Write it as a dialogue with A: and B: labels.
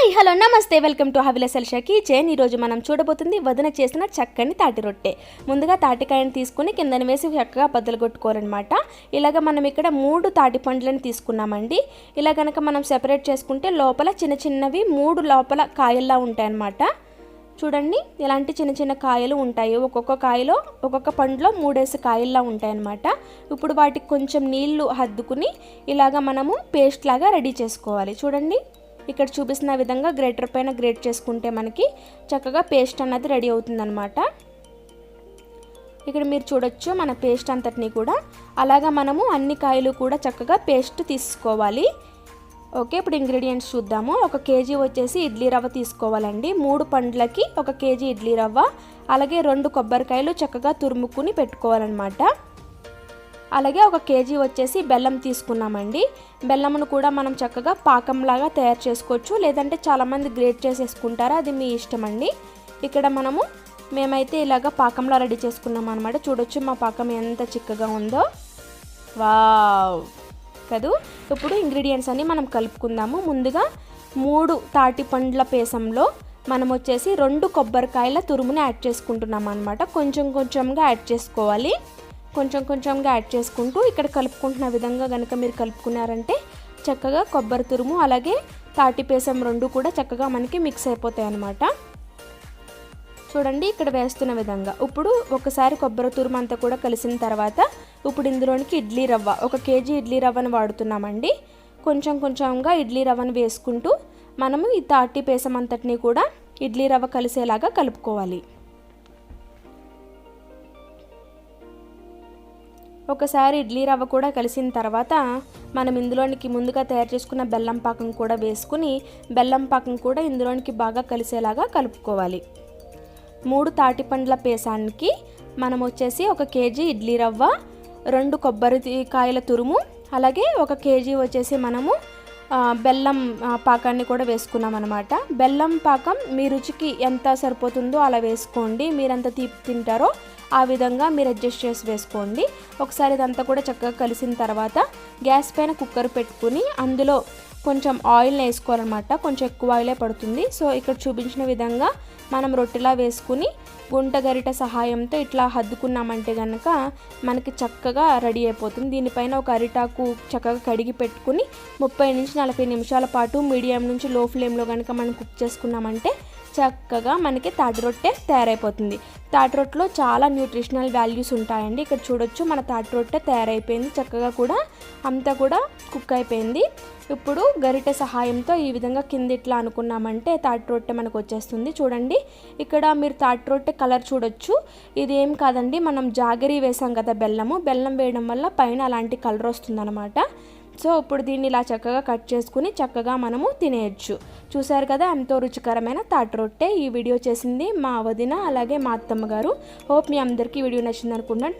A: Hi hello నమస్తే welcome to హవిలసల్ kitchen. ఈరోజు మనం చూడబోతుంది వదిన చేసిన చక్కని తాటి రొట్టె. ముందుగా తాటికాయని తీసుకుని కిందని వేసి చక్కగా బద్దలు కొట్టుకోవాలన్నమాట. ఇలాగ మనం ఇక్కడ 3 తాటి పండ్లను తీసుకున్నామండి. ఇలా కనుక మనం సెపరేట్ చేసుకుంటే లోపల చిన్న చిన్నవి 3 లోపల కాయల్లా ఉంటాయన్నమాట. చూడండి, ఇలాంటి చిన్న చిన్న కాయలు ఉంటాయి. ఒక్కొక్క కాయలో ఒక్కొక్క పండులో 3 కాయల్లా ఉంటాయన్నమాట. ఇప్పుడు వాటికి కొంచెం నీళ్లు హద్దుకుని ఇలాగ మనము పేస్ట్ లాగా రెడీ చేసుకోవాలి. చూడండి, ఇక్కడ చూపిస్తున్న విధంగా గ్రేటర్ పైన గ్రేట్ చేసుకుంటే మనకి చక్కగా పేస్ట్ అన్నది రెడీ అవుతుందన్నమాట. ఇక్కడ మీరు చూడొచ్చు మన పేస్ట్ అంతటిని కూడా అలాగా మనము అన్ని కాయలు కూడా చక్కగా పేస్ట్ తీసుకోవాలి. ఓకే, ఇప్పుడు ఇంగ్రీడియంట్స్ చూద్దాము. 1 కేజీ వచ్చేసి ఇడ్లీ రవ్వ తీసుకోవాలండి. 3 పండ్లకి 1 కేజీ ఇడ్లీ రవ్వ, అలాగే 2 కొబ్బరికాయలు చక్కగా తురుముకుని పెట్టుకోవాలన్నమాట. అలాగే 1 కేజీ వచ్చేసి బెల్లం తీసుకున్నామండి. బెల్లమును కూడా మనం చక్కగా పాకంలాగా తయారు చేసుకోవచ్చు, లేదంటే చాలామంది గ్రేట్ చేసేసుకుంటారు, అది మీ ఇష్టం అండి. ఇక్కడ మేమైతే ఇలాగ పాకంలా రెడీ చేసుకున్నాం అనమాట. చూడొచ్చు మా పాకం ఎంత చిక్కగా ఉందో. వావ్ కదూ. ఇప్పుడు ఇంగ్రీడియంట్స్ అన్ని మనం కలుపుకుందాము. ముందుగా 3 తాటి పండ్ల పేసంలో మనం వచ్చేసి 2 కొబ్బరికాయల తురుముని యాడ్ చేసుకుంటున్నాం అనమాట. కొంచెం కొంచెంగా యాడ్ చేసుకోవాలి. కొంచెం కొంచెంగా యాడ్ చేసుకుంటూ ఇక్కడ కలుపుకుంటున్న విధంగా కనుక మీరు కలుపుకున్నారంటే చక్కగా కొబ్బరి తురుము అలాగే తాటి పేసం 2 కూడా చక్కగా మనకి మిక్స్ అయిపోతాయి అన్నమాట. చూడండి, ఇక్కడ వేస్తున్న విధంగా. ఇప్పుడు ఒకసారి కొబ్బరి తురుము అంతా కూడా కలిసిన తర్వాత ఇప్పుడు ఇందులోనికి ఇడ్లీ రవ్వ 1 కేజీ ఇడ్లీ రవ్వను వాడుతున్నామండి. కొంచెం కొంచెంగా ఇడ్లీ రవ్వను వేసుకుంటూ మనము ఈ తాటి పేసం అంతటిని కూడా ఇడ్లీ రవ్వ కలిసేలాగా కలుపుకోవాలి. ఒకసారి ఇడ్లీ రవ్వ కూడా కలిసిన తర్వాత మనం ఇందులోనికి ముందుగా తయారు చేసుకున్న బెల్లం పాకం కూడా వేసుకుని బెల్లం పాకం కూడా ఇందులోనికి బాగా కలిసేలాగా కలుపుకోవాలి. 3 తాటి పండ్ల పేసానికి మనం వచ్చేసి 1 కేజీ ఇడ్లీ రవ్వ, 2 కొబ్బరికాయల తురుము, అలాగే 1 కేజీ వచ్చేసి మనము బెల్లం పాకాన్ని కూడా వేసుకున్నాం అనమాట. బెల్లం పాకం మీ రుచికి ఎంత సరిపోతుందో అలా వేసుకోండి. మీరెంత తీపి తింటారో ఆ విధంగా మీరు అడ్జస్ట్ చేసి వేసుకోండి. ఒకసారి ఇదంతా కూడా చక్కగా కలిసిన తర్వాత గ్యాస్ పైన కుక్కర్ పెట్టుకుని అందులో కొంచెం ఆయిల్ని వేసుకోవాలన్నమాట. కొంచెం ఎక్కువ ఆయిలే పడుతుంది. సో ఇక్కడ చూపించిన విధంగా మనం రొట్టెలా వేసుకుని గుంట గరిట సహాయంతో ఇట్లా హద్దుకున్నామంటే కనుక మనకి చక్కగా రెడీ అయిపోతుంది. దీనిపైన ఒక అరిటాకు చక్కగా కడిగి పెట్టుకుని 30 నుంచి 40 నిమిషాల పాటు మీడియం నుంచి లో ఫ్లేమ్లో కనుక మనం కుక్ చేసుకున్నామంటే చక్కగా మనకి తాటి రొట్టె తయారైపోతుంది. తాటి రొట్టెలో చాలా న్యూట్రిషనల్ వాల్యూస్ ఉంటాయండి. ఇక్కడ చూడొచ్చు మన తాటి రొట్టె తయారైపోయింది. చక్కగా కూడా అంతా కూడా కుక్ అయిపోయింది. ఇప్పుడు గరిటె సహాయంతో ఈ విధంగా కింద ఇట్లా అనుకున్నామంటే తాటి రొట్టె మనకు వచ్చేస్తుంది. చూడండి, ఇక్కడ మీరు తాటి రొట్టె కలర్ చూడొచ్చు. ఇది ఏం కాదండి, మనం జాగరీ వేసాం కదా, బెల్లం వేయడం వల్ల పైన అలాంటి కలర్ వస్తుందన్నమాట. సో ఇప్పుడు దీన్ని ఇలా చక్కగా కట్ చేసుకుని చక్కగా మనము తినేయచ్చు. చూసారు కదా ఎంతో రుచికరమైన తాటి రొట్టె. ఈ వీడియో చేసింది మా వదిన అలాగే మా అత్తమ్మ గారు. హోప్ మీ అందరికీ వీడియో నచ్చింది అనుకుంటున్నాను.